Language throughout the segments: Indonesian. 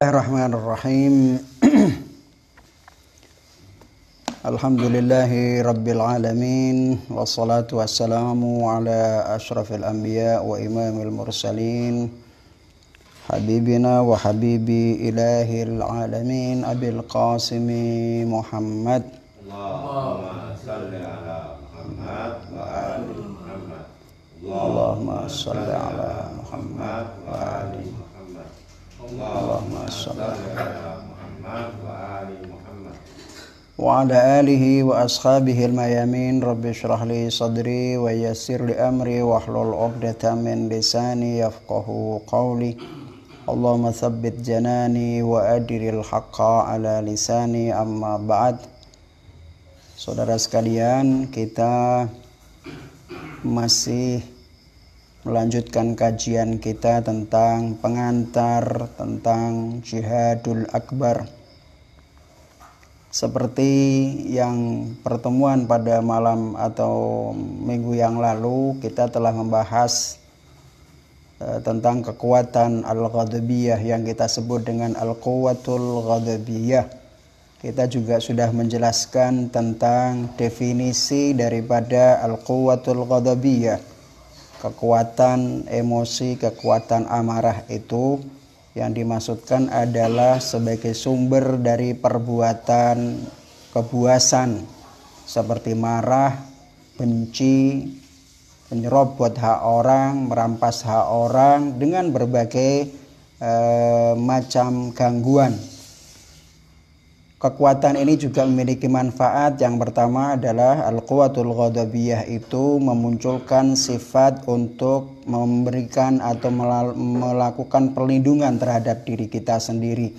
Bismillahirrahmanirrahim. Alhamdulillahi rabbil alamin, wassalatu wassalamu ala ashrafil anbiya wa imamil mursalin, habibina wa habibi ilahil alamin, abil qasimi Muhammad. Allahumma salli ala Muhammad wa ali Muhammad. Allahumma salli ala Muhammad wa ali Muhammad. Allahumma salli ala Muhammad wa ali Muhammad. Wa ala alihi wa ashabihi al-mayamin. Rabbi shrah li sadri wa yassir li amri wahlul 'uqdatam min lisani yafqahu qawli. Allahumma tsabbit janani wa adril haqqa ala lisani, amma ba'd. Saudara sekalian, kita masih melanjutkan kajian kita tentang pengantar, tentang jihadul akbar. Seperti yang pertemuan pada malam atau minggu yang lalu, kita telah membahas tentang kekuatan al-ghadabiyah yang kita sebut dengan al-quwwatul ghadabiyah. Kita juga sudah menjelaskan tentang definisi daripada al-quwwatul ghadabiyah. Kekuatan emosi, kekuatan amarah itu yang dimaksudkan adalah sebagai sumber dari perbuatan kebuasan seperti marah, benci, menyerobot hak orang, merampas hak orang dengan berbagai macam gangguan. Kekuatan ini juga memiliki manfaat. Yang pertama adalah al-quwwatul ghadabiyah itu memunculkan sifat untuk memberikan atau melakukan perlindungan terhadap diri kita sendiri.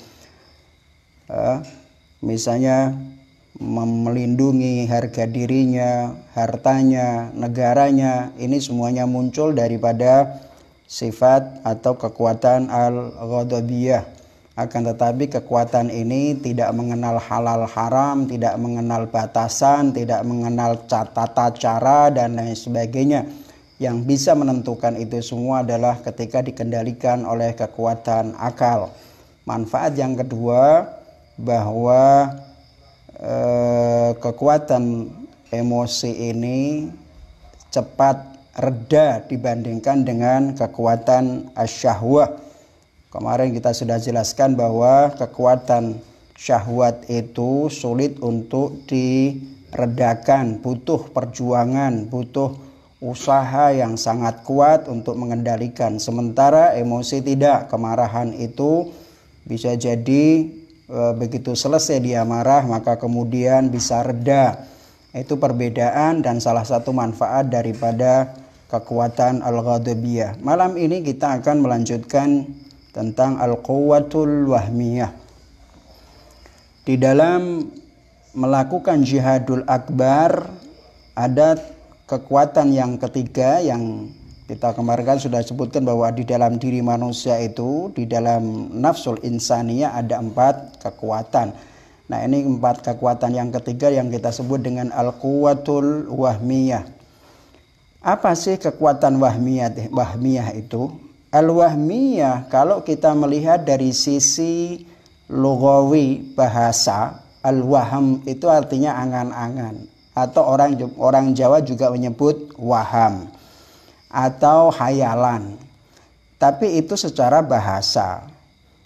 Misalnya melindungi harga dirinya, hartanya, negaranya. Ini semuanya muncul daripada sifat atau kekuatan al-ghadabiyah. Akan tetapi kekuatan ini tidak mengenal halal haram, tidak mengenal batasan, tidak mengenal tata cara dan lain sebagainya. Yang bisa menentukan itu semua adalah ketika dikendalikan oleh kekuatan akal. Manfaat yang kedua, bahwa kekuatan emosi ini cepat reda dibandingkan dengan kekuatan asyahwah. Kemarin kita sudah jelaskan bahwa kekuatan syahwat itu sulit untuk diredakan, butuh perjuangan, butuh usaha yang sangat kuat untuk mengendalikan. Sementara emosi tidak, kemarahan itu bisa jadi begitu selesai dia marah maka kemudian bisa reda. Itu perbedaan dan salah satu manfaat daripada kekuatan al-ghadabiyah. Malam ini kita akan melanjutkan tentang al-quwwatul wahmiyah. Di dalam melakukan jihadul akbar ada kekuatan yang ketiga yang kita kemarin sudah sebutkan bahwa di dalam diri manusia itu, di dalam nafsul insaniyah ada 4 kekuatan. Nah, ini 4 kekuatan yang ketiga yang kita sebut dengan al-quwwatul wahmiyah. Apa sih kekuatan wahmiyah itu? Al-wahmiyah kalau kita melihat dari sisi lughawi bahasa, al-waham itu artinya angan-angan, atau orang Jawa juga menyebut waham atau hayalan. Tapi itu secara bahasa.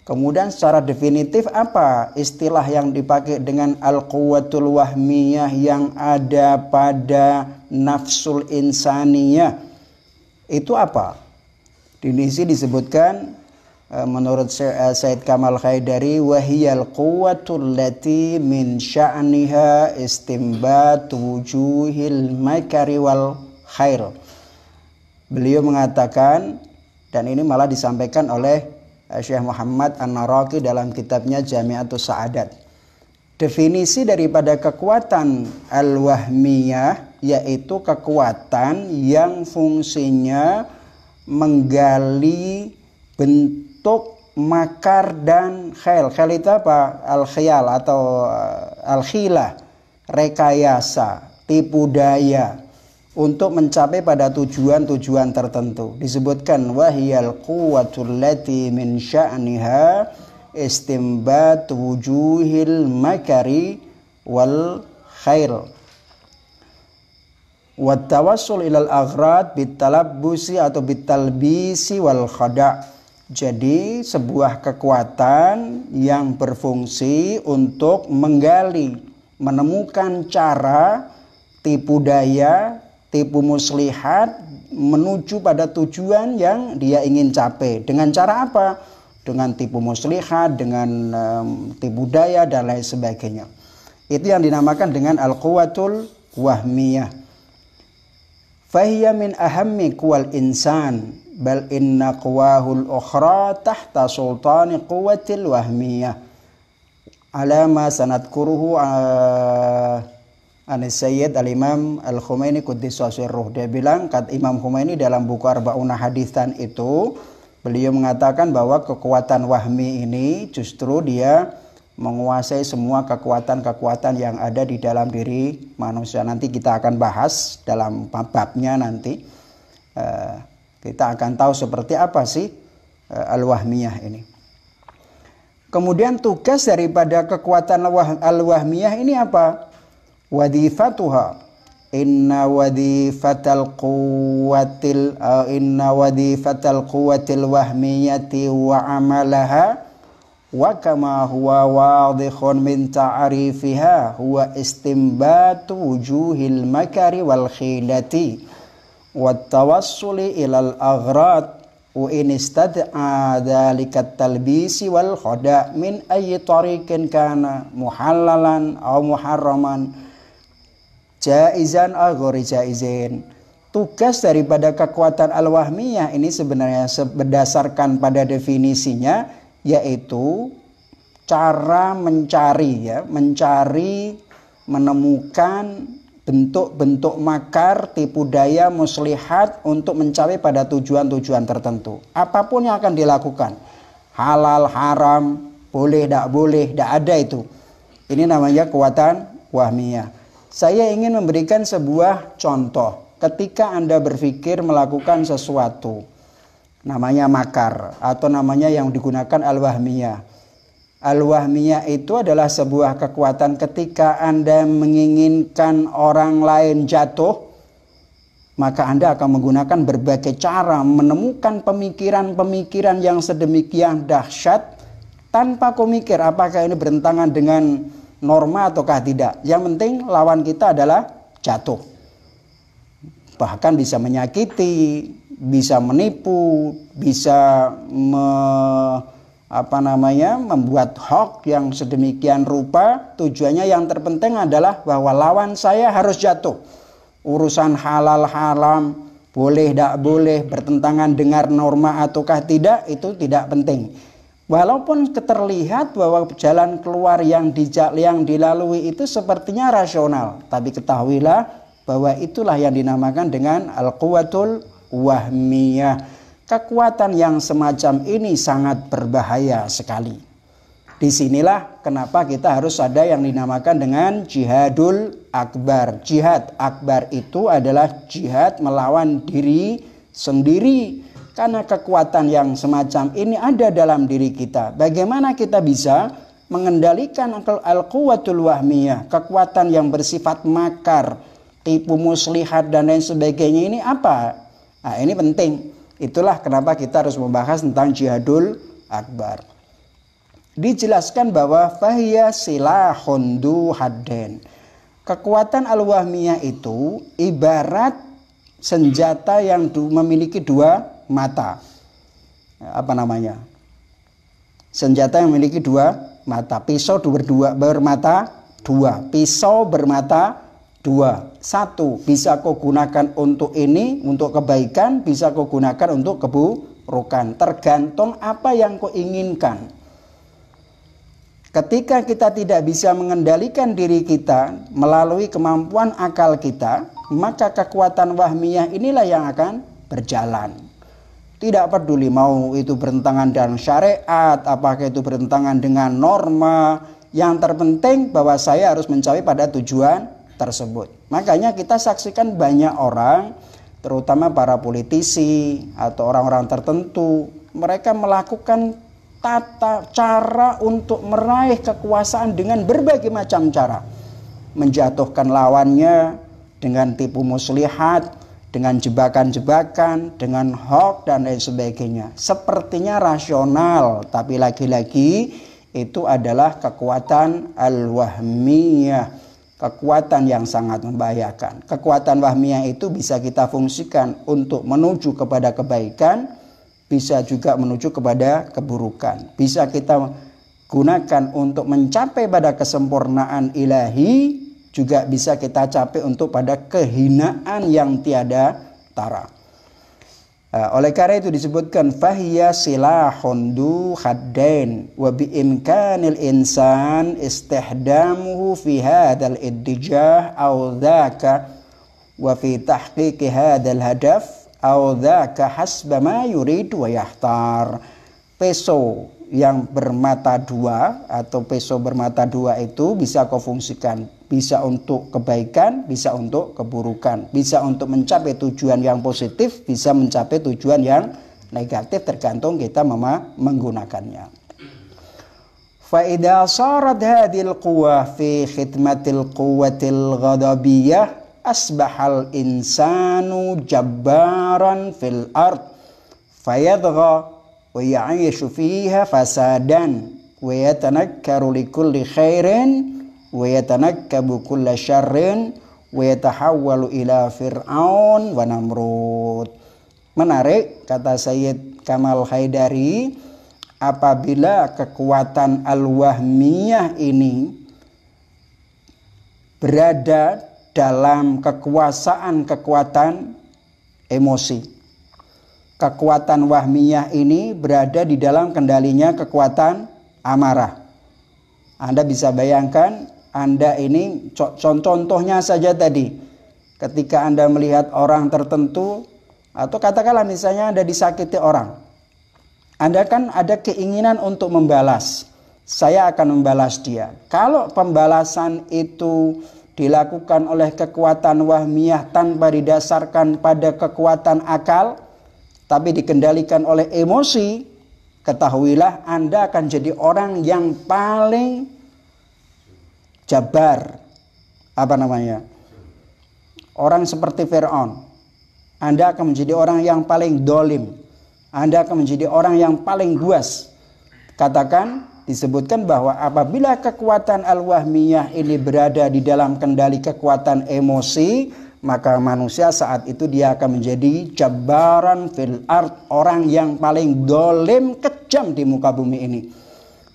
Kemudian secara definitif apa istilah yang dipakai dengan al-quwwatul wahmiyah yang ada pada nafsul insaniyah? Itu apa? Di sini disebutkan menurut Said Kamal Khaidari, wahiyal quwwatul lati min sya'niha istimbat wujuhil makari wal khair. Beliau mengatakan, dan ini malah disampaikan oleh Syekh Muhammad An-Naraqi dalam kitabnya Jami'atus Sa'adat. Definisi daripada kekuatan al-wahmiyah yaitu kekuatan yang fungsinya menggali bentuk makar dan khayal. Khayal itu apa? Al-khayal atau al-khilah, rekayasa, tipu daya untuk mencapai pada tujuan-tujuan tertentu. Disebutkan wahiyal quwwatul lati min sya'niha istimbat wujuhil makari wal khair. Wa tawassul ilal aghrad bitalabbusi atau bitalbisi wal khada'. Jadi sebuah kekuatan yang berfungsi untuk menggali, menemukan cara tipu daya, tipu muslihat menuju pada tujuan yang dia ingin capai. Dengan cara apa? Dengan tipu muslihat, dengan tipu daya dan lain sebagainya. Itu yang dinamakan dengan al-quwatul wahmiyah. Fahiya min ahammi quwal insan, bal inna quwahul ukhra tahta sultani quwatil wahmiyah. Alama sanadkuruhu Sayyid al-Imam al-Khumaini Quddisa sirruh. Dia bilang, kata Imam Khumaini dalam buku Arba'una Haditsan itu, beliau mengatakan bahwa kekuatan wahmi ini justru dia menguasai semua kekuatan-kekuatan yang ada di dalam diri manusia. Nanti kita akan bahas dalam babnya nanti. Kita akan tahu seperti apa sih al-wahmiyah ini. Kemudian tugas daripada kekuatan al-wahmiyah ini apa? Wadifatuha inna wadifatal quwwatil wahmiyati wa amalaha wa kama huwa wadihun min ta'rifiha huwa istimbatu wujuhil makari wal khilati wat tawassuli ilal aghrad wa in istad'a dzalika talbisi wal khada' min ayyi tariqin kana muhallalan aw muharraman jaizan aw ghairi jaizin. Tugas daripada kekuatan al-wahmiyah ini sebenarnya berdasarkan pada definisinya yaitu cara mencari, menemukan bentuk-bentuk makar, tipu daya, muslihat untuk mencapai pada tujuan-tujuan tertentu. Apapun yang akan dilakukan, halal, haram, boleh, tidak ada itu. Ini namanya kekuatan wahmiyah. Saya ingin memberikan sebuah contoh. Ketika Anda berpikir melakukan sesuatu, namanya makar atau namanya yang digunakan al-wahmiyah. Al-wahmiyah itu adalah sebuah kekuatan ketika Anda menginginkan orang lain jatuh, maka Anda akan menggunakan berbagai cara menemukan pemikiran-pemikiran yang sedemikian dahsyat tanpa kau mikir apakah ini bertentangan dengan norma ataukah tidak. Yang penting lawan kita adalah jatuh. Bahkan bisa menyakiti, bisa menipu, bisa membuat hoax yang sedemikian rupa. Tujuannya yang terpenting adalah bahwa lawan saya harus jatuh. Urusan halal haram, boleh tidak boleh, bertentangan dengan norma ataukah tidak, itu tidak penting. Walaupun terlihat bahwa jalan keluar yang dilalui itu sepertinya rasional, tapi ketahuilah bahwa itulah yang dinamakan dengan al-quwwatul wahmiyah. Kekuatan yang semacam ini sangat berbahaya sekali. Disinilah kenapa kita harus ada yang dinamakan dengan jihadul akbar. Jihad akbar itu adalah jihad melawan diri sendiri. Karena kekuatan yang semacam ini ada dalam diri kita. Bagaimana kita bisa mengendalikan al-quwwatul wahmiyah, kekuatan yang bersifat makar, tipu muslihat dan lain sebagainya ini apa? Nah, ini penting. Itulah kenapa kita harus membahas tentang jihadul akbar. Dijelaskan bahwa fahiya silahun du hadden. Kekuatan al-wahmiyah itu ibarat senjata yang memiliki dua mata. Senjata yang memiliki dua mata. Pisau bermata dua. Pisau bermata dua. Satu bisa kau gunakan untuk ini, untuk kebaikan. Bisa kau gunakan untuk keburukan. Tergantung apa yang kau inginkan. Ketika kita tidak bisa mengendalikan diri kita melalui kemampuan akal kita, maka kekuatan wahmiyah inilah yang akan berjalan. Tidak peduli mau itu bertentangan dengan syariat, apakah itu bertentangan dengan norma. Yang terpenting bahwa saya harus mencapai pada tujuan tersebut. Makanya kita saksikan banyak orang, terutama para politisi atau orang-orang tertentu, mereka melakukan tata cara untuk meraih kekuasaan dengan berbagai macam cara. Menjatuhkan lawannya dengan tipu muslihat, dengan jebakan-jebakan, dengan hoax dan lain sebagainya. Sepertinya rasional, tapi lagi-lagi itu adalah kekuatan al-wahmiyah, kekuatan yang sangat membahayakan. Kekuatan wahmiyah itu bisa kita fungsikan untuk menuju kepada kebaikan, bisa juga menuju kepada keburukan. Bisa kita gunakan untuk mencapai pada kesempurnaan ilahi, juga bisa kita capai untuk pada kehinaan yang tiada tara. Oleh karena itu disebutkan fahiya silahun du haddain wa bi imkanil insan istihdamuhu fi hadzal iddijah aw dzaka wa fi tahqiqi hadzal hadaf aw dzaka hasba ma yuridu wa yahtar. Pisau yang bermata dua atau pisau bermata dua itu bisa kau fungsikan, bisa untuk kebaikan, bisa untuk keburukan, bisa untuk mencapai tujuan yang positif, bisa mencapai tujuan yang negatif, tergantung kita menggunakannya. Fa idza sarat hadhil quwwah fi khidmatil quwwatil ghadabiyah asbahal insanu jabbaran fil ard fayadgha wa ya'ishu fiha fasadan wa yatanakkaru likulli khairin wa yatanakkabu kulla syarrin wa yatahawwalu ila fir'aun wa namrud. Menarik kata Sayyid Kamal Haidari, apabila kekuatan al-wahmiyah ini berada dalam kekuasaan emosi. Kekuatan wahmiyah ini berada di dalam kendalinya kekuatan amarah. Anda bisa bayangkan, Anda ini contohnya saja tadi. Ketika Anda melihat orang tertentu, atau katakanlah misalnya Anda disakiti orang. Anda kan ada keinginan untuk membalas. Saya akan membalas dia. Kalau pembalasan itu dilakukan oleh kekuatan wahmiyah tanpa didasarkan pada kekuatan akal, tapi dikendalikan oleh emosi, ketahuilah Anda akan jadi orang yang paling jabar. Orang seperti Fir'aun. Anda akan menjadi orang yang paling dolim. Anda akan menjadi orang yang paling buas. Katakan, disebutkan bahwa apabila kekuatan al-wahmiyah ini berada di dalam kendali kekuatan emosi, maka manusia saat itu dia akan menjadi jabbaran fil ard, orang yang paling dolim, kejam di muka bumi ini.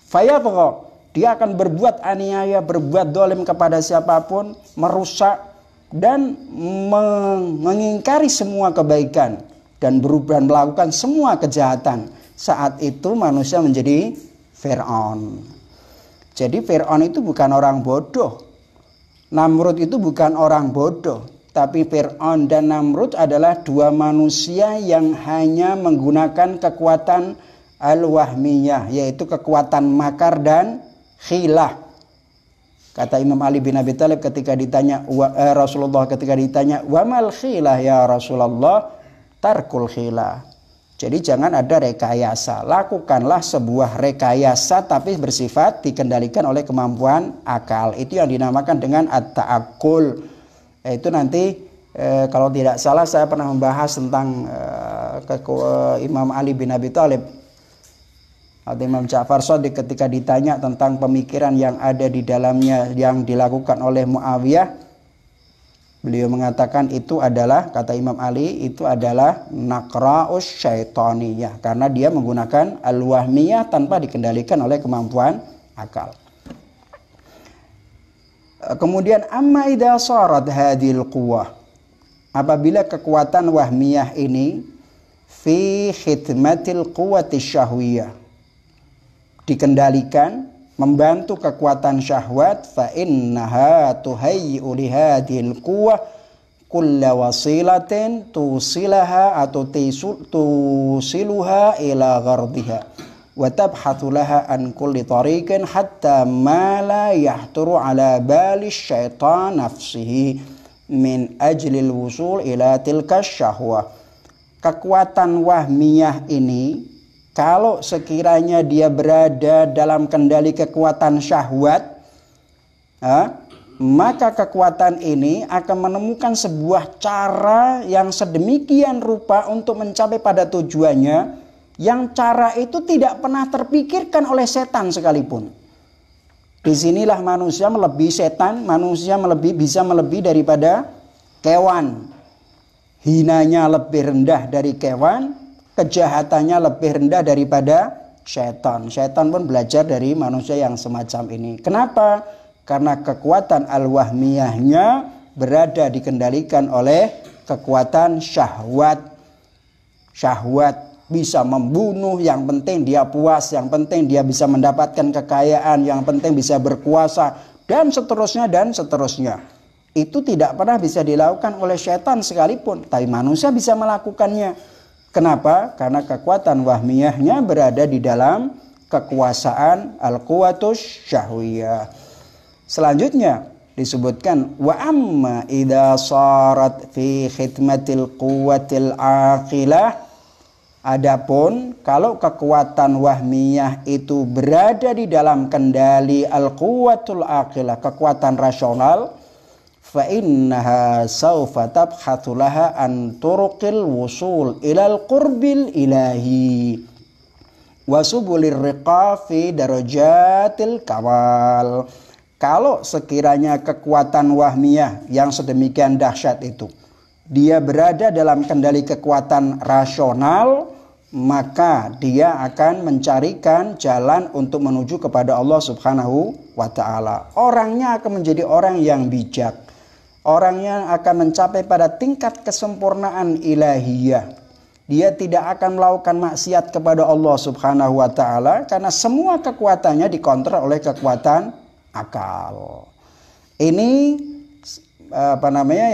Fayadgha, dia akan berbuat aniaya, berbuat dolim kepada siapapun, merusak dan mengingkari semua kebaikan dan berubah melakukan semua kejahatan. Saat itu manusia menjadi Fir'aun. Jadi Fir'aun itu bukan orang bodoh. Namrud itu bukan orang bodoh. Tapi Fir'aun dan Namrud adalah dua manusia yang hanya menggunakan kekuatan al-wahmiyah, yaitu kekuatan makar dan khilah. Kata Imam Ali bin Abi Thalib ketika ditanya Rasulullah ketika ditanya wa mal khilah ya Rasulullah, tarkul khilah. Jadi jangan ada rekayasa, lakukanlah sebuah rekayasa tapi bersifat dikendalikan oleh kemampuan akal. Itu yang dinamakan dengan at-ta'akkul. Itu nanti kalau tidak salah saya pernah membahas tentang Imam Ali bin Abi Thalib atau Imam Ja'far Shadiq ketika ditanya tentang pemikiran yang ada di dalamnya yang dilakukan oleh Muawiyah. Beliau mengatakan itu adalah, kata Imam Ali, itu adalah naqra'us syaitaniyah, karena dia menggunakan al-wahmiyah tanpa dikendalikan oleh kemampuan akal. Kemudian amma idza sarat hadhil quwwah, apabila kekuatan wahmiyah ini fi khidmatil quwwati syahwiyah, dikendalikan membantu kekuatan syahwat, fa innaha tuhayyi'u li hadhil quwwah kulla wasilatin tusilaha atau tusiluha ila ghardiha wa tabhathu laha an kulli tariqin hatta ma la yahturu ala bali syaitan nafsihi min ajlil wusul ila tilka syahwah. Kekuatan wahmiyah ini Kalau sekiranya dia berada dalam kendali kekuatan syahwat, maka kekuatan ini akan menemukan sebuah cara yang sedemikian rupa untuk mencapai pada tujuannya, yang cara itu tidak pernah terpikirkan oleh setan sekalipun. Disinilah manusia melebihi setan, manusia bisa melebihi daripada kewan. Hinanya lebih rendah dari kewan, kejahatannya lebih rendah daripada setan. Setan pun belajar dari manusia yang semacam ini. Kenapa? Karena kekuatan al-wahmiyahnya berada dikendalikan oleh kekuatan syahwat. Syahwat bisa membunuh, yang penting dia puas, yang penting dia bisa mendapatkan kekayaan, yang penting bisa berkuasa, dan seterusnya dan seterusnya. Itu tidak pernah bisa dilakukan oleh setan sekalipun, tapi manusia bisa melakukannya. Kenapa? Karena kekuatan wahmiyahnya berada di dalam kekuasaan al-quwatus syahwiyah. Selanjutnya disebutkan wa amma idza sarat fi khidmatil quwwatil aqilah. Adapun kalau kekuatan wahmiyah itu berada di dalam kendali al-quwwatul aqilah, kekuatan rasional, fa innaha sawfa tabhathu laha an turuqil wusul ilal qurbil ilahi wa subulir riqa fi darajatil kamal. Kalau sekiranya kekuatan wahmiyah yang sedemikian dahsyat itu dia berada dalam kendali kekuatan rasional, maka dia akan mencarikan jalan untuk menuju kepada Allah Subhanahu wa ta'ala. Orangnya akan menjadi orang yang bijak. Orangnya akan mencapai pada tingkat kesempurnaan ilahiyah. Dia tidak akan melakukan maksiat kepada Allah Subhanahu wa ta'ala karena semua kekuatannya dikontrol oleh kekuatan akal. Ini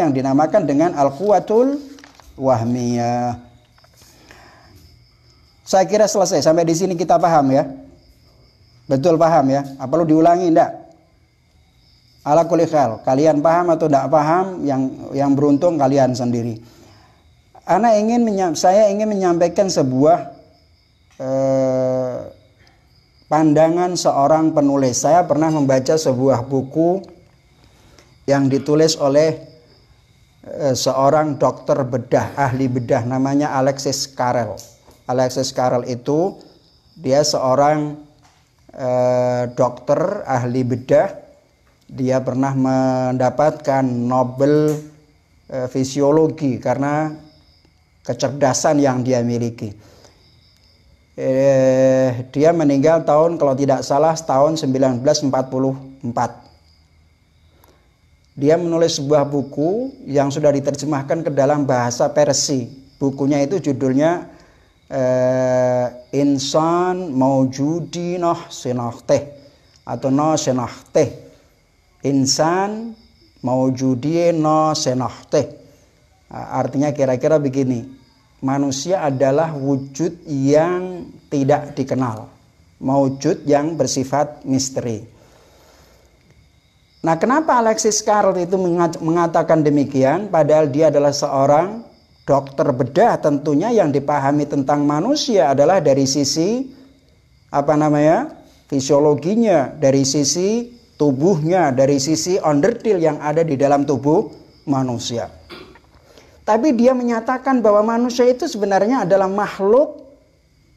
yang dinamakan dengan al-quwatul wahmiyah. Saya kira selesai sampai di sini, kita paham ya? Betul paham ya? Apa perlu diulangi enggak? Ala kulli hal, kalian paham atau tidak paham, yang beruntung kalian sendiri. Saya ingin menyampaikan sebuah pandangan seorang penulis. Saya pernah membaca sebuah buku yang ditulis oleh seorang dokter bedah, ahli bedah, namanya Alexis Carrel. Alexis Carrel itu dia seorang dokter ahli bedah. Dia pernah mendapatkan Nobel fisiologi karena kecerdasan yang dia miliki. Dia meninggal tahun, kalau tidak salah, tahun 1944. Dia menulis sebuah buku yang sudah diterjemahkan ke dalam bahasa Persia. Bukunya itu judulnya Insan Maujudi Noh Senohteh atau No Senohteh. Insan Maujudi No Senohteh. Artinya kira-kira begini: manusia adalah wujud yang tidak dikenal, wujud yang bersifat misteri. Nah, kenapa Alexis Carrel itu mengatakan demikian? Padahal dia adalah seorang dokter bedah, tentunya yang dipahami tentang manusia adalah dari sisi fisiologinya, dari sisi tubuhnya, dari sisi onderdil yang ada di dalam tubuh manusia. Tapi dia menyatakan bahwa manusia itu sebenarnya adalah makhluk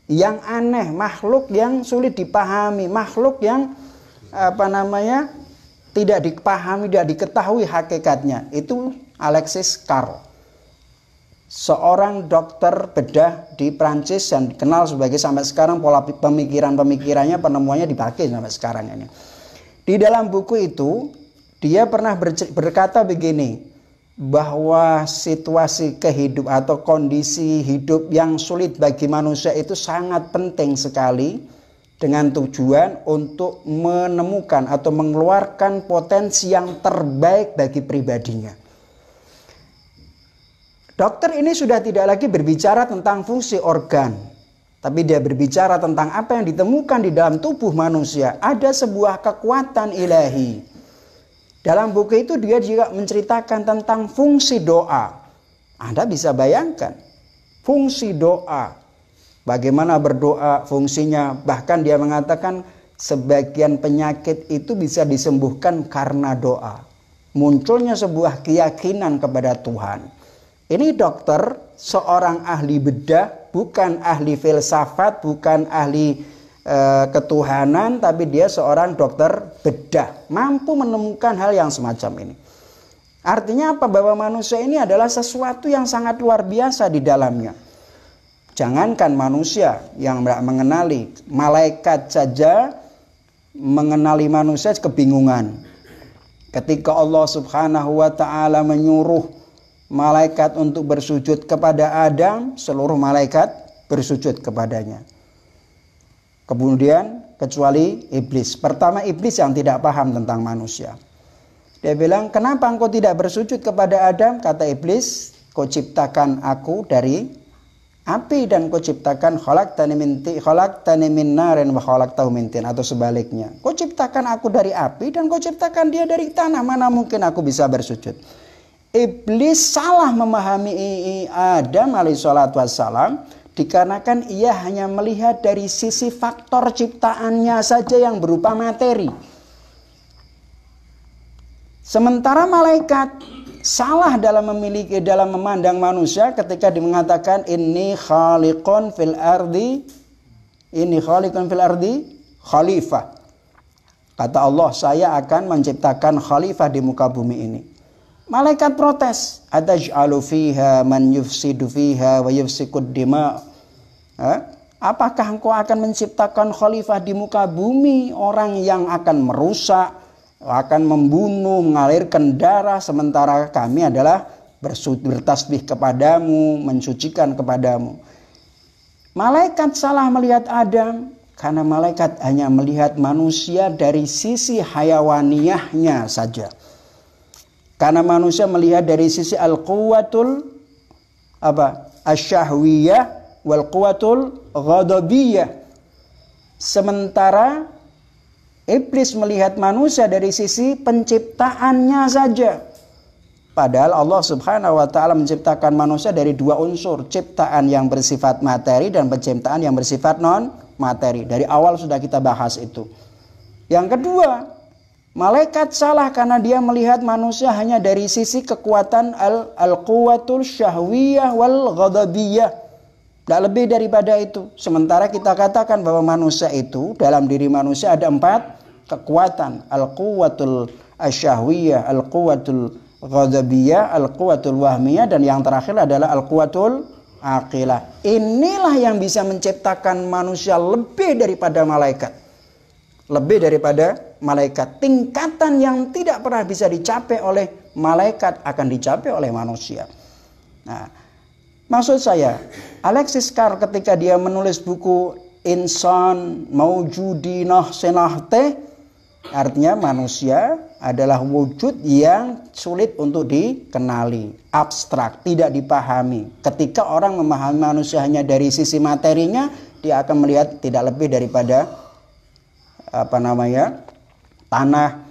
yang aneh, makhluk yang sulit dipahami, makhluk yang tidak dipahami, tidak diketahui hakikatnya. Itu Alexis Carrel, seorang dokter bedah di Prancis yang dikenal sebagai, sampai sekarang pola pemikirannya, penemuannya dipakai sampai sekarang ini. Di dalam buku itu dia pernah berkata begini, bahwa situasi kehidupan atau kondisi hidup yang sulit bagi manusia itu sangat penting sekali, dengan tujuan untuk menemukan atau mengeluarkan potensi yang terbaik bagi pribadinya. Dokter ini sudah tidak lagi berbicara tentang fungsi organ, tapi dia berbicara tentang apa yang ditemukan di dalam tubuh manusia. Ada sebuah kekuatan ilahi. Dalam buku itu dia juga menceritakan tentang fungsi doa. Anda bisa bayangkan, fungsi doa. Bagaimana berdoa fungsinya. Bahkan dia mengatakan sebagian penyakit itu bisa disembuhkan karena doa. Munculnya sebuah keyakinan kepada Tuhan. Ini dokter, seorang ahli bedah, bukan ahli filsafat, bukan ahli ketuhanan, tapi dia seorang dokter bedah, mampu menemukan hal yang semacam ini. Artinya apa? Bahwa manusia ini adalah sesuatu yang sangat luar biasa di dalamnya. Jangankan manusia yang tidak mengenali, malaikat saja mengenali manusia kebingungan. Ketika Allah Subhanahu wa ta'ala menyuruh malaikat untuk bersujud kepada Adam, seluruh malaikat bersujud kepadanya. Kemudian kecuali iblis. Pertama iblis yang tidak paham tentang manusia. Dia bilang, kenapa engkau tidak bersujud kepada Adam? Kata iblis, kau ciptakan aku dari api dan kau ciptakan khalaqtani min narin wa khalaqtahu min tin, atau sebaliknya. Kau ciptakan aku dari api dan kau ciptakan dia dari tanah. Mana mungkin aku bisa bersujud? Iblis salah memahami Adam alaihissalatu wassalam, dikarenakan ia hanya melihat dari sisi faktor ciptaannya saja yang berupa materi. Sementara malaikat salah dalam memandang manusia ketika mengatakan inni khaliqun fil ardi khalifah. Kata Allah, saya akan menciptakan khalifah di muka bumi ini. Malaikat protes, ataj'alu fiha man yufsidu fiha wa yufsikud dima. Apakah engkau akan menciptakan khalifah di muka bumi, orang yang akan merusak, akan membunuh, mengalirkan darah, sementara kami adalah bertasbih kepadamu, mensucikan kepadamu. Malaikat salah melihat Adam karena malaikat hanya melihat manusia dari sisi hayawaniyahnya saja. Karena manusia melihat dari sisi al-quwatul asyahwiyah wal quwatul ghadabiyah. Sementara iblis melihat manusia dari sisi penciptaannya saja. Padahal Allah Subhanahu wa ta'ala menciptakan manusia dari dua unsur, ciptaan yang bersifat materi dan penciptaan yang bersifat non materi. Dari awal sudah kita bahas itu. Yang kedua, malaikat salah karena dia melihat manusia hanya dari sisi kekuatan al-quwatul syahwiyah wal ghadabiyah. Tidak lebih daripada itu. Sementara kita katakan bahwa manusia itu, dalam diri manusia ada 4 kekuatan. Al-quwatul syahwiyah, al-quwatul ghadabiyah, al-quwatul wahmiyah, dan yang terakhir adalah al-quwatul aqilah. Inilah yang bisa menciptakan manusia lebih daripada malaikat. Lebih daripada malaikat. Tingkatan yang tidak pernah bisa dicapai oleh malaikat akan dicapai oleh manusia. Nah, maksud saya, Alexis Carr ketika dia menulis buku Insan Maujudinah Senahte, artinya manusia adalah wujud yang sulit untuk dikenali, abstrak, tidak dipahami. Ketika orang memahami manusia hanya dari sisi materinya, dia akan melihat tidak lebih daripada tanah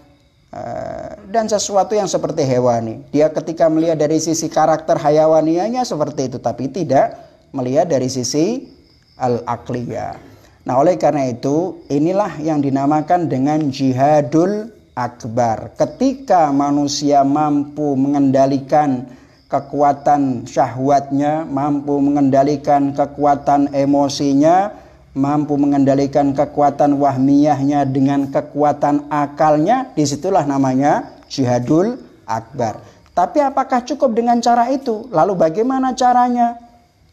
dan sesuatu yang seperti hewani. Dia ketika melihat dari sisi karakter hayawanianya seperti itu, tapi tidak melihat dari sisi al-aqliyah. Nah, oleh karena itu, inilah yang dinamakan dengan jihadul akbar. Ketika manusia mampu mengendalikan kekuatan syahwatnya, mampu mengendalikan kekuatan emosinya, mampu mengendalikan kekuatan wahmiyahnya dengan kekuatan akalnya, disitulah namanya jihadul akbar. Tapi apakah cukup dengan cara itu? Lalu bagaimana caranya?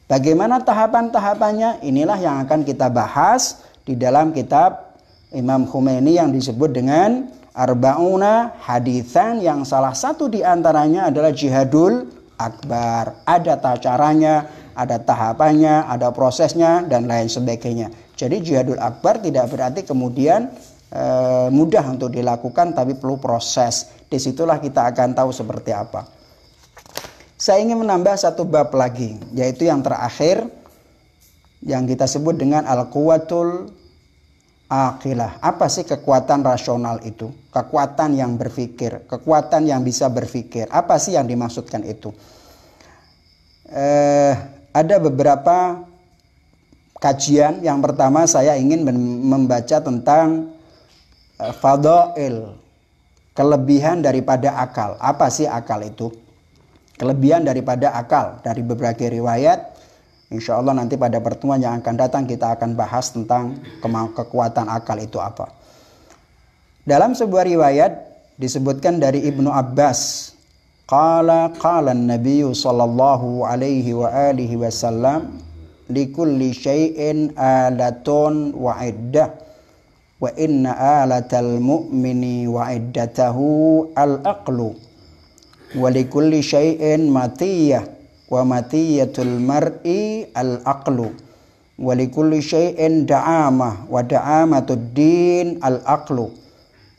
Bagaimana tahapan-tahapannya? Inilah yang akan kita bahas di dalam kitab Imam Khomeini yang disebut dengan Arba'una Haditsan, yang salah satu di antaranya adalah jihadul akbar. Ada caranya, ada tahapannya, ada prosesnya, dan lain sebagainya. Jadi jihadul akbar tidak berarti kemudian mudah untuk dilakukan, tapi perlu proses. Disitulah kita akan tahu seperti apa. Saya ingin menambah satu bab lagi, yaitu yang terakhir, yang kita sebut dengan al-quwatul aqilah. Apa sih kekuatan rasional itu? Kekuatan yang berpikir, kekuatan yang bisa berpikir. Apa sih yang dimaksudkan itu? Ada beberapa kajian yang pertama saya ingin membaca tentang fadail, kelebihan daripada akal. Apa sih akal itu? Kelebihan daripada akal dari berbagai riwayat. Insya Allah nanti pada pertemuan yang akan datang kita akan bahas tentang kekuatan akal itu apa. Dalam sebuah riwayat disebutkan dari Ibnu Abbas, qala an-nabiy sallallahu alaihi wa alihi wasallam likulli syai'in alatun wa iddah wa inna alatal mu'mini wa iddatahu al-aqlu wa likulli syai'in matiyah wa matiyatul mar'i al-aqlu wa likulli syai'in da'amah wa da'amatud din al-aqlu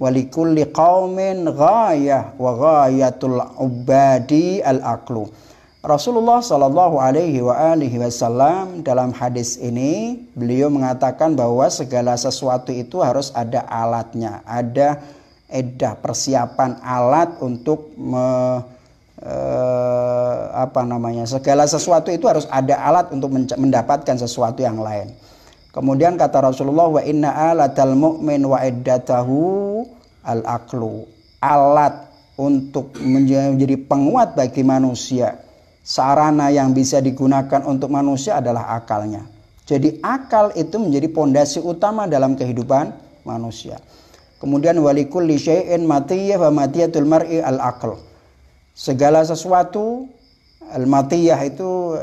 wa likulli qaumin ghayah wa ghayatul ubadi al-aqlu. Rasulullah Shallallahu Alaihi Wasallam dalam hadis ini beliau mengatakan bahwa segala sesuatu itu harus ada alatnya, ada edah persiapan alat untuk segala sesuatu itu harus ada alat untuk mendapatkan sesuatu yang lain. Kemudian kata Rasulullah, wa inna alatal mu'min wa iddatahu al-aqlu. Alat untuk menjadi penguat bagi manusia, sarana yang bisa digunakan untuk manusia adalah akalnya. Jadi akal itu menjadi pondasi utama dalam kehidupan manusia. Kemudian walikulli syai'in matiyah wa matiyatul mar'i al-aql. Segala sesuatu, al-matiyah itu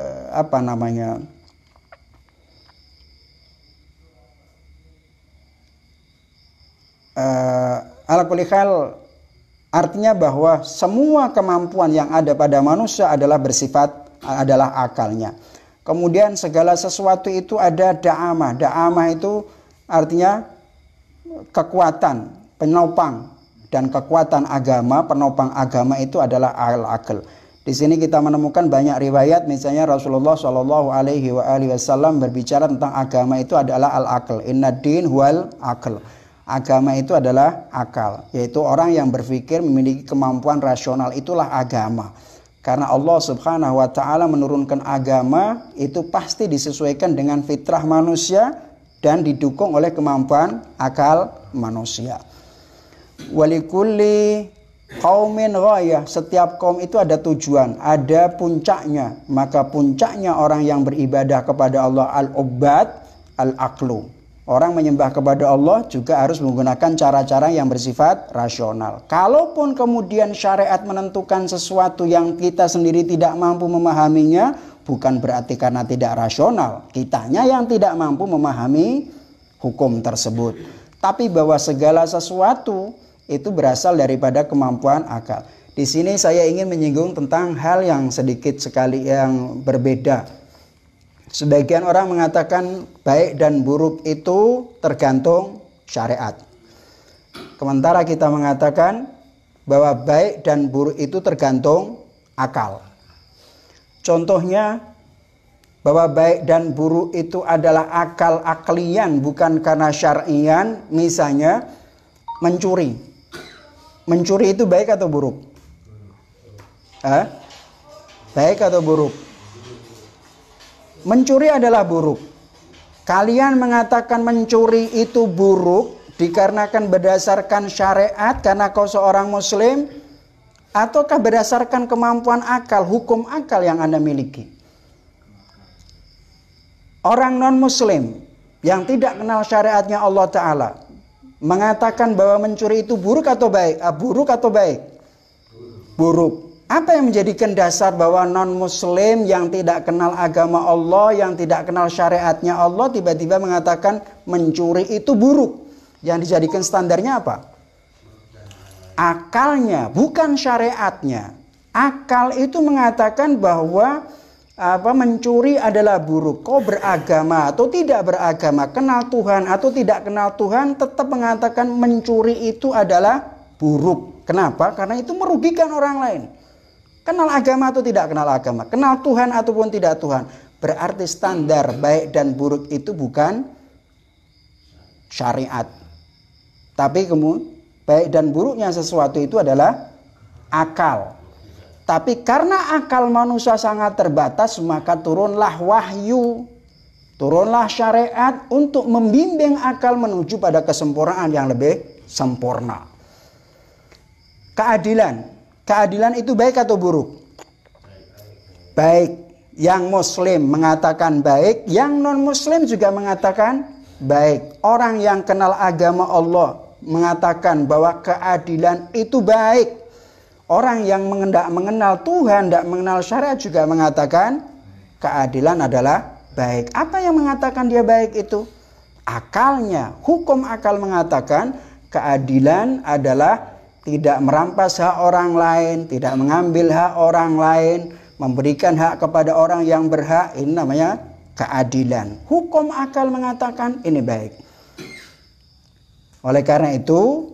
ala kulli hal artinya bahwa semua kemampuan yang ada pada manusia adalah akalnya. Kemudian segala sesuatu itu ada da'amah. Da'amah itu artinya kekuatan, penopang, dan kekuatan agama, penopang agama itu adalah al-aql. Di sini kita menemukan banyak riwayat, misalnya Rasulullah Shallallahu Alaihi Wasallam berbicara tentang agama itu adalah al-aql. Inna din huwal aql. Agama itu adalah akal, yaitu orang yang berpikir memiliki kemampuan rasional, itulah agama. Karena Allah Subhanahu wa taala menurunkan agama itu pasti disesuaikan dengan fitrah manusia dan didukung oleh kemampuan akal manusia. Walikulli qaumin ghayah, setiap kaum itu ada tujuan, ada puncaknya. Maka puncaknya orang yang beribadah kepada Allah al-ubad al-aqlu. Orang menyembah kepada Allah juga harus menggunakan cara-cara yang bersifat rasional. Kalaupun kemudian syariat menentukan sesuatu yang kita sendiri tidak mampu memahaminya, bukan berarti karena tidak rasional. Kitanya yang tidak mampu memahami hukum tersebut. Tapi bahwa segala sesuatu itu berasal daripada kemampuan akal. Di sini saya ingin menyinggung tentang hal yang sedikit sekali yang berbeda. Sebagian orang mengatakan baik dan buruk itu tergantung syariat. Sementara kita mengatakan bahwa baik dan buruk itu tergantung akal. Contohnya bahwa baik dan buruk itu adalah akal-aklian bukan karena syar'ian. Misalnya mencuri. Mencuri itu baik atau buruk? Baik atau buruk? Mencuri adalah buruk. Kalian mengatakan mencuri itu buruk dikarenakan berdasarkan syariat karena kau seorang muslim, ataukah berdasarkan kemampuan akal, hukum akal yang Anda miliki? Orang non muslim yang tidak kenal syariatnya Allah Ta'ala mengatakan bahwa mencuri itu buruk atau baik? Buruk atau baik? Buruk. Apa yang menjadikan dasar bahwa non-muslim yang tidak kenal agama Allah, yang tidak kenal syariatnya Allah, tiba-tiba mengatakan mencuri itu buruk? Yang dijadikan standarnya apa? Akalnya, bukan syariatnya. Akal itu mengatakan bahwa mencuri adalah buruk. Kau beragama atau tidak beragama, kenal Tuhan atau tidak kenal Tuhan, tetap mengatakan mencuri itu adalah buruk. Kenapa? Karena itu merugikan orang lain. Kenal agama atau tidak kenal agama, kenal Tuhan ataupun tidak Tuhan, berarti standar baik dan buruk itu bukan syariat. Tapi kemudian baik dan buruknya sesuatu itu adalah akal. Tapi karena akal manusia sangat terbatas, maka turunlah wahyu Turunlah syariat untuk membimbing akal menuju pada kesempurnaan yang lebih sempurna. Keadilan. Keadilan itu baik atau buruk? Baik. Yang muslim mengatakan baik, yang non muslim juga mengatakan baik. Orang yang kenal agama Allah mengatakan bahwa keadilan itu baik. Orang yang mengenal Tuhan, tidak mengenal syariat juga mengatakan keadilan adalah baik. Apa yang mengatakan dia baik itu? Akalnya. Hukum akal mengatakan keadilan adalah tidak merampas hak orang lain, tidak mengambil hak orang lain, memberikan hak kepada orang yang berhak. Ini namanya keadilan. Hukum akal mengatakan ini baik. Oleh karena itu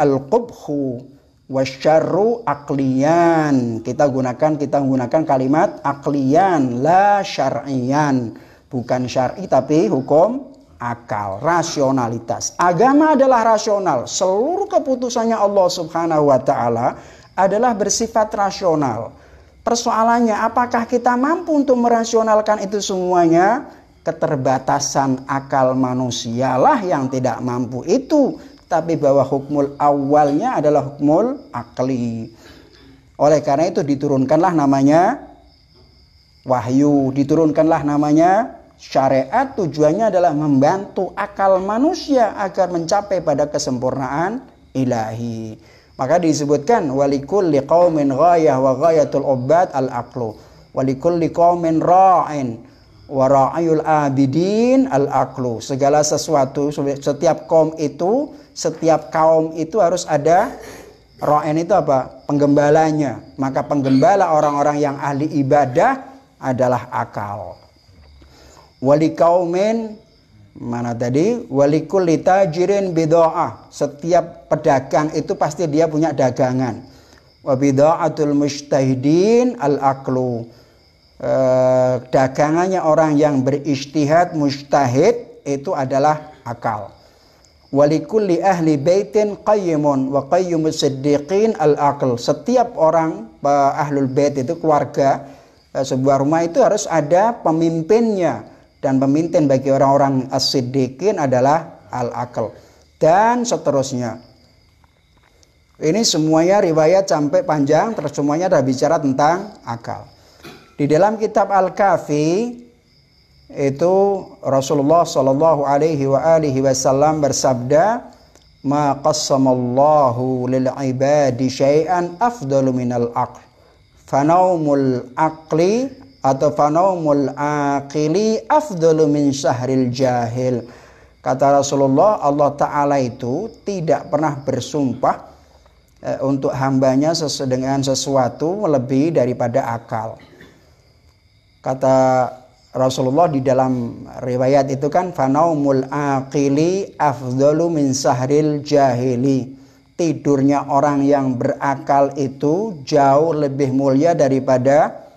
al-qubhu wasyarru aqliyan. Kita gunakan kalimat aqliyan, la syar'iyan. Bukan syar'i tapi hukum akal, rasionalitas. Agama adalah rasional. Seluruh keputusannya Allah Subhanahu wa taala adalah bersifat rasional. Persoalannya apakah kita mampu untuk merasionalkan itu semuanya? Keterbatasan akal manusialah yang tidak mampu itu. Tapi bahwa hukmul awalnya adalah hukmul akli. Oleh karena itu diturunkanlah namanya wahyu, diturunkanlah namanya syariat. Tujuannya adalah membantu akal manusia agar mencapai pada kesempurnaan ilahi. Maka disebutkan walikulli qaumin ghayah wa ghayatul ubad al-aqlu. Walikulli qaumin ra'in wa ra'ayul abidin al-aqlu. Segala sesuatu, setiap kaum itu harus ada ra'in itu apa? Penggembalanya. Maka penggembala orang-orang yang ahli ibadah adalah akal. Walikaumin mana tadi? Walikulli tajirin bid'ah. Setiap pedagang itu pasti dia punya dagangan. Wa bid'atul mujtahidin al-aqlu. Dagangannya orang yang berijtihad, mujtahid itu adalah akal. Walikulli ahli baitin qayyimun wa qayyimus siddiqin al-aql. Setiap orang ahlul bait itu keluarga, sebuah rumah itu harus ada pemimpinnya. Dan pemimpin bagi orang-orang as-siddiqin adalah al-aql. Dan seterusnya. Ini semuanya riwayat sampai panjang, terus semuanya dah bicara tentang akal. Di dalam kitab Al-Kafi itu Rasulullah sallallahu alaihi wasallam bersabda, "Ma qassamallahu lil ibadi syai'an afdalu minal aql. Fanaumul aqli atau fanaumul aqili afdalu min syahril jahil." Kata Rasulullah, Allah Ta'ala itu tidak pernah bersumpah untuk hambanya dengan sesuatu melebihi daripada akal. Kata Rasulullah di dalam riwayat itu kan fanaumul aqili afdalu min syahril jahili. Tidurnya orang yang berakal itu jauh lebih mulia daripada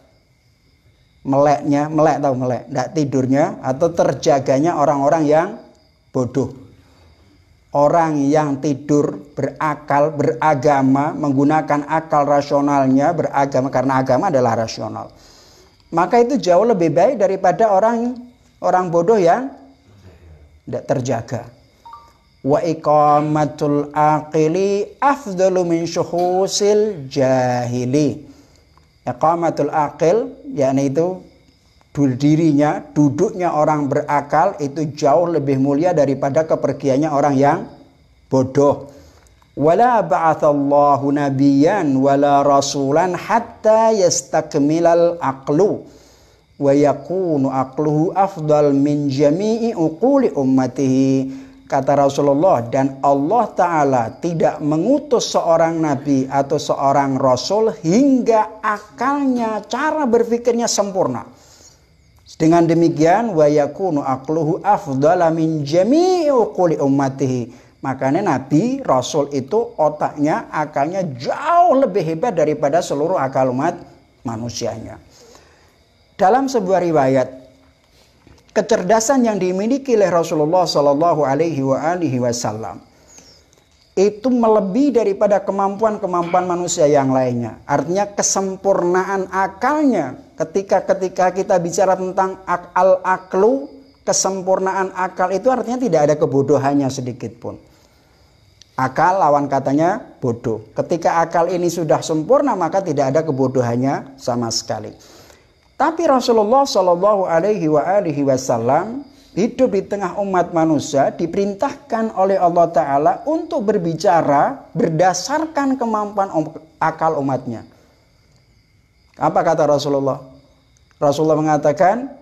melek tidak tidurnya atau terjaganya orang-orang yang bodoh. Orang yang tidur berakal, beragama, menggunakan akal rasionalnya, beragama karena agama adalah rasional. Maka itu jauh lebih baik daripada orang bodoh yang tidak terjaga. Wa iqamatul aqili afdalu min syuhusil jahili. Iqamatul aqil, yakni itu duduknya orang berakal itu jauh lebih mulia daripada kepergiannya orang yang bodoh. Wala ba'athallahu nabiyyan wala rasulan hatta yastakmilal aqlu wa yakunu aqluhu afdal min jami'i uquli ummatihi. Kata Rasulullah, dan Allah Ta'ala tidak mengutus seorang nabi atau seorang rasul hingga akalnya, cara berpikirnya sempurna. Dengan demikian, wa yakunu aqluhu afdala min jami'i uquli ummatihi. Makanya nabi, rasul itu otaknya, akalnya jauh lebih hebat daripada seluruh akal umat manusianya. Dalam sebuah riwayat, kecerdasan yang dimiliki oleh Rasulullah Sallallahu Alaihi Wasallam itu melebihi daripada kemampuan-kemampuan manusia yang lainnya. Artinya kesempurnaan akalnya, Ketika kita bicara tentang al-aqlu, kesempurnaan akal itu artinya tidak ada kebodohannya sedikit pun. Akal lawan katanya bodoh. Ketika akal ini sudah sempurna maka tidak ada kebodohannya sama sekali. Tapi Rasulullah Shallallahu Alaihi Wasallam hidup di tengah umat manusia, diperintahkan oleh Allah Ta'ala untuk berbicara berdasarkan kemampuan akal umatnya. Apa kata Rasulullah? Rasulullah mengatakan,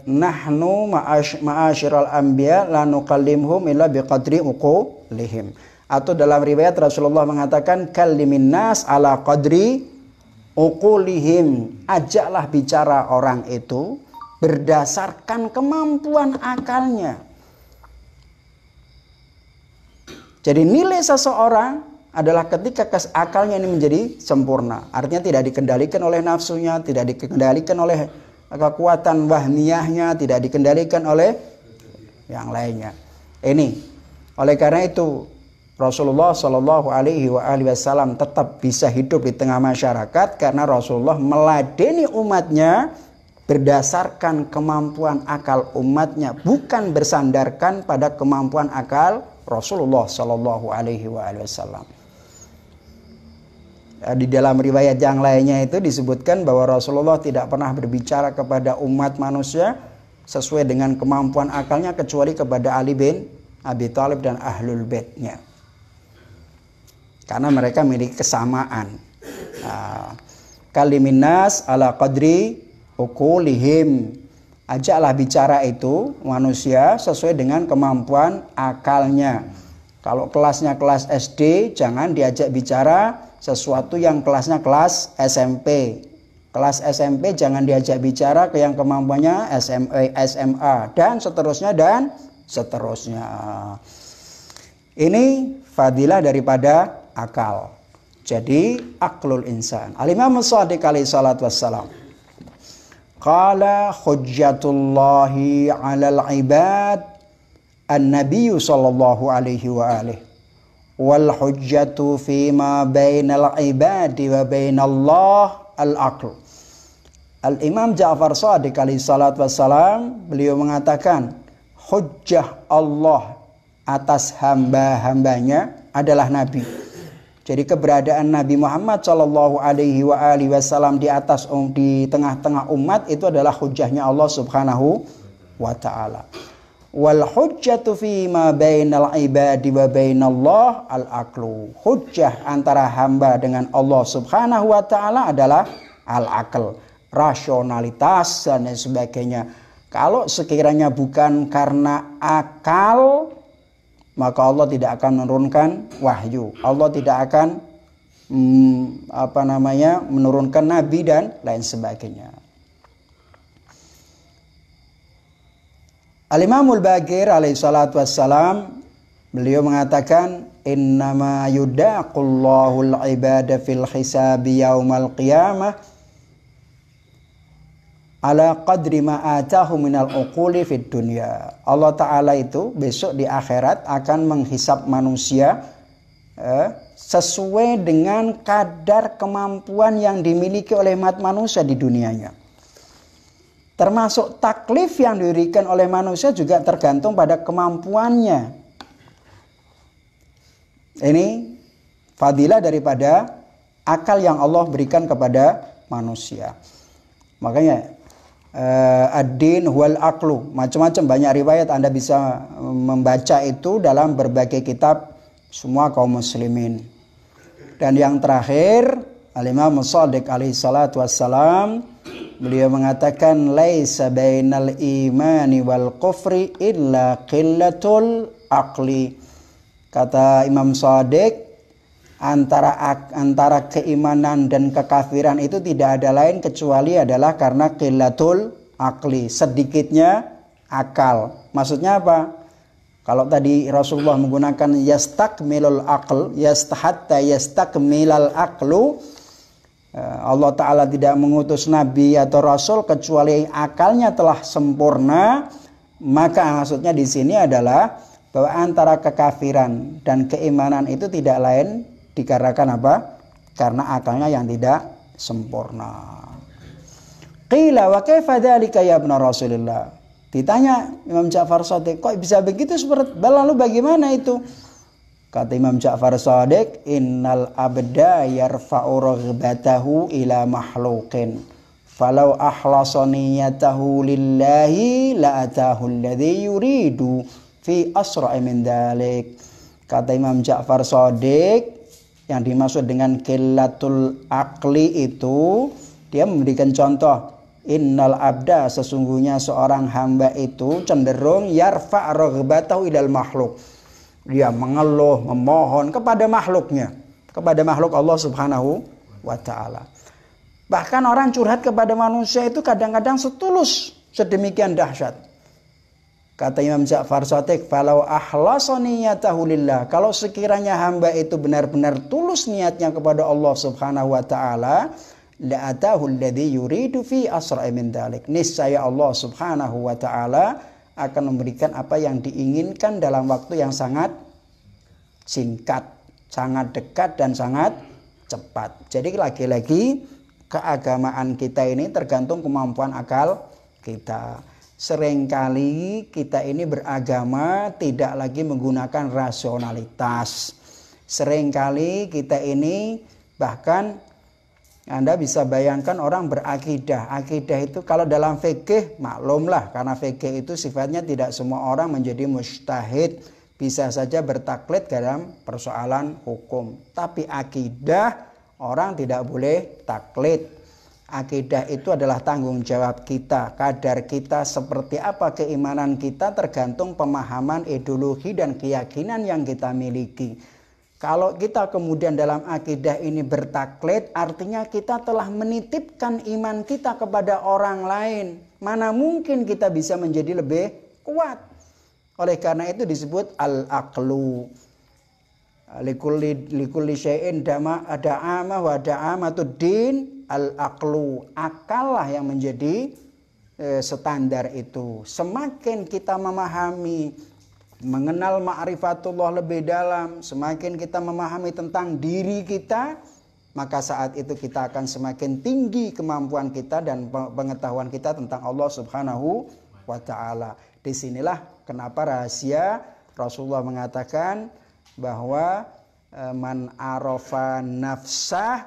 nahnu ma'asyiral anbiya la nukallimhum illa biqadri uqulihim. Atau dalam riwayat Rasulullah mengatakan, kallimin nas ala qadri uqulihim. Ajaklah bicara orang itu berdasarkan kemampuan akalnya. Jadi nilai seseorang adalah ketika akalnya ini menjadi sempurna. Artinya tidak dikendalikan oleh nafsunya, tidak dikendalikan oleh kekuatan wahmiyahnya, tidak dikendalikan oleh yang lainnya. Ini oleh karena itu Rasulullah Shallallahu Alaihi Wasallam tetap bisa hidup di tengah masyarakat karena Rasulullah meladeni umatnya berdasarkan kemampuan akal umatnya, bukan bersandarkan pada kemampuan akal Rasulullah Shallallahu Alaihi Wasallam. Di dalam riwayat yang lainnya itu disebutkan bahwa Rasulullah tidak pernah berbicara kepada umat manusia sesuai dengan kemampuan akalnya kecuali kepada Ali bin Abi Thalib dan Ahlul Baitnya, karena mereka memiliki kesamaan. Kalimin nas ala qadri uqulihim. Ajaklah bicara itu manusia sesuai dengan kemampuan akalnya. Kalau kelasnya kelas SD, jangan diajak bicara sesuatu yang kelasnya kelas SMP. Kelas SMP jangan diajak bicara ke yang kemampuannya SMA dan seterusnya dan seterusnya. Ini fadilah daripada akal. Jadi aklul insan. Al-Imam Shadiq alaihi salatu wassalam, qala hujjatullahi 'alal ibad an-nabiy sallallahu alaihi wa alihi wal hujjatu fima bainal ibadi wa bainallah al-aql. Al-Imam Ja'far Shadiq alaihi salatu wassalam, beliau mengatakan hujjah Allah atas hamba-hambanya adalah Nabi. Jadi keberadaan Nabi Muhammad Shallallahu Alaihi Wasallam di tengah-tengah umat itu adalah hujjahnya Allah Subhanahu wa Ta'ala. Wal hujjatu fi ma bainal ibadi wa bainallah al-aqlu. Hujjah antara hamba dengan Allah Subhanahu wa Ta'ala adalah al-aql, rasionalitas dan sebagainya. Kalau sekiranya bukan karena akal, maka Allah tidak akan menurunkan wahyu. Allah tidak akan menurunkan nabi dan lain sebagainya. Al-Imamul Baqir alaihi salatu wassalam, beliau mengatakan innama yudaqullahu al-ibada fil hisabi yaumal qiyamah ala qadri ma atahu minal uquli fid dunya. Allah Ta'ala itu besok di akhirat akan menghisap manusia sesuai dengan kadar kemampuan yang dimiliki oleh umat manusia di dunianya. Termasuk taklif yang diberikan oleh manusia juga tergantung pada kemampuannya. Ini fadilah daripada akal yang Allah berikan kepada manusia. Makanya ad-din huwal aqlu, macam-macam banyak riwayat Anda bisa membaca itu dalam berbagai kitab semua kaum muslimin. Dan yang terakhir Al-Imam Shadiq alaihi salatu wassalam, beliau mengatakan laisa bainal imani wal kufri illa qillatul aqli. Kata Imam Shadiq, antara keimanan dan kekafiran itu tidak ada lain kecuali adalah karena qillatul aqli, sedikitnya akal. Maksudnya apa? Kalau tadi Rasulullah menggunakan yastakmilul aql, hatta yastakmilal aqlu, Allah Ta'ala tidak mengutus Nabi atau Rasul kecuali akalnya telah sempurna. Maka maksudnya di sini adalah bahwa antara kekafiran dan keimanan itu tidak lain dikarenakan apa? Karena akalnya yang tidak sempurna. Qila wa kaifa dzalika ya ibn Rasulillah. Ditanya Imam Ja'far Shadiq, kok bisa begitu seperti lalu bagaimana itu? Kata Imam Ja'far Shadiq, innal abda yarfa'u raghbatahu ila makhluqin. Falau akhlasa niyatahu lillahi la atahu alladhi yuridu fi asra'i min dzalik. Kata Imam Ja'far Shadiq, yang dimaksud dengan qillatul aqli itu, dia memberikan contoh, innal abda, sesungguhnya seorang hamba itu cenderung yarfa' raghbatahu ilal makhluk. Dia mengeluh, memohon kepada makhluknya, kepada makhluk Allah Subhanahu wa taala. Bahkan orang curhat kepada manusia itu kadang-kadang setulus sedemikian dahsyat. Kata Imam Ja'far Shadiq, falau akhlasa niyatahu lillah, kalau sekiranya hamba itu benar-benar tulus niatnya kepada Allah Subhanahu wa taala, la atahu alladhi yuridu fi asra'i min dzalik. Niscaya Allah Subhanahu wa taala akan memberikan apa yang diinginkan dalam waktu yang sangat singkat, sangat dekat dan sangat cepat. Jadi lagi-lagi keagamaan kita ini tergantung kemampuan akal kita. Seringkali kita ini beragama tidak lagi menggunakan rasionalitas. Seringkali kita ini bahkan Anda bisa bayangkan orang berakidah. Akidah itu kalau dalam fikih maklumlah, karena fikih itu sifatnya tidak semua orang menjadi mujtahid, bisa saja bertaklid dalam persoalan hukum. Tapi akidah orang tidak boleh taklid. Akidah itu adalah tanggung jawab kita. Kadar kita seperti apa keimanan kita tergantung pemahaman, ideologi dan keyakinan yang kita miliki. Kalau kita kemudian dalam akidah ini bertaklid, artinya kita telah menitipkan iman kita kepada orang lain. Mana mungkin kita bisa menjadi lebih kuat. Oleh karena itu disebut al-aqlu. Likulli syai'in da'amah wa da'amatud din al-aqlu. Akal lah yang menjadi standar itu. Semakin kita memahami, mengenal ma'rifatullah lebih dalam, semakin kita memahami tentang diri kita, maka saat itu kita akan semakin tinggi kemampuan kita dan pengetahuan kita tentang Allah Subhanahu wa taala. Disinilah kenapa rahasia Rasulullah mengatakan bahwa man arafa nafsah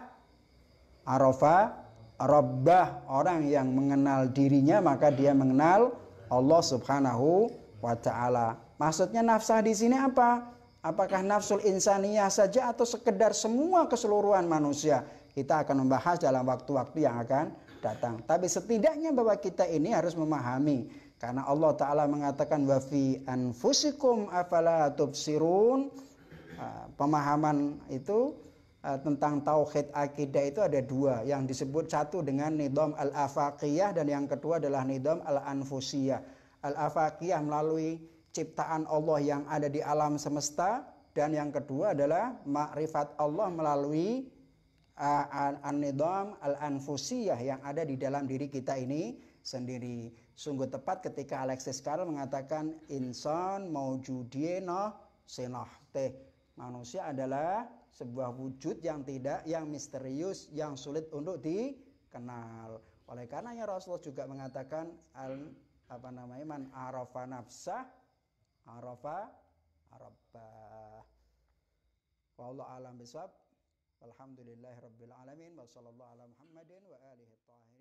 arafa rabbah, orang yang mengenal dirinya maka dia mengenal Allah Subhanahu wa taala. Maksudnya nafsah di sini apa? Apakah nafsul insaniyah saja atau sekedar semua keseluruhan manusia? Kita akan membahas dalam waktu-waktu yang akan datang. Tapi setidaknya bahwa kita ini harus memahami, karena Allah Ta'ala mengatakan wa fi anfusikum afala tubsirun. Pemahaman itu tentang tauhid akidah itu ada dua, yang disebut satu dengan nidham al-afaqiyah dan yang kedua adalah nidham al-anfusiyah. Al-afaqiyah melalui ciptaan Allah yang ada di alam semesta, dan yang kedua adalah makrifat Allah melalui an-nidham al-anfusiyah yang ada di dalam diri kita ini sendiri. Sungguh tepat ketika Alexis Carrel mengatakan insan maujudina senah teh, manusia adalah sebuah wujud yang misterius, yang sulit untuk dikenal. Oleh karenanya Rasulullah juga mengatakan man arafa nafsah arafa rabbah. Wallahu a'lam bishawab. Alhamdulillahirabbil alamin wa sallallahu ala Muhammadin wa alihi thahir.